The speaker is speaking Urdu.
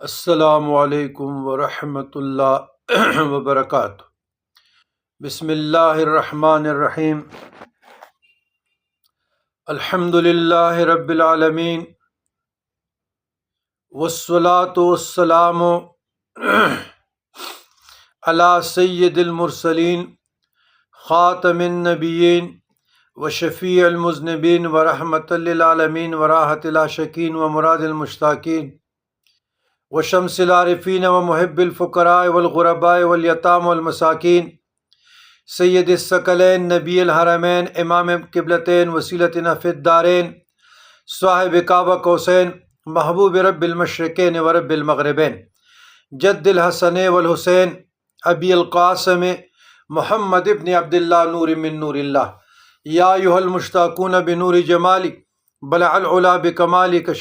السلام علیکم ورحمۃ اللہ وبرکاتہ۔ بسم اللہ الرحمن الرحیم۔ الحمد للہ رب العالمین، والصلاة والسلام علی سید المرسلین، خاتم النبیین وشفیع المذنبین ورحمۃ للعالمین وراحۃ العاشقین ومراد المشتاقین وشمس العارفین ومحب الفقراء والغرباء والیتام والمساکین، سید الثقلین نبی الحرمین امام قبلتین وسیلتنا فی الدارین، صاحب کعبہ قوسین، محبوب رب المشرقین ورب المغربین، جد الحسن والحسین ابی القاسم محمد ابن عبداللہ نور من نور اللہ، یا ایھا المشتاقون بنور جمالی بلع العلا بکمالی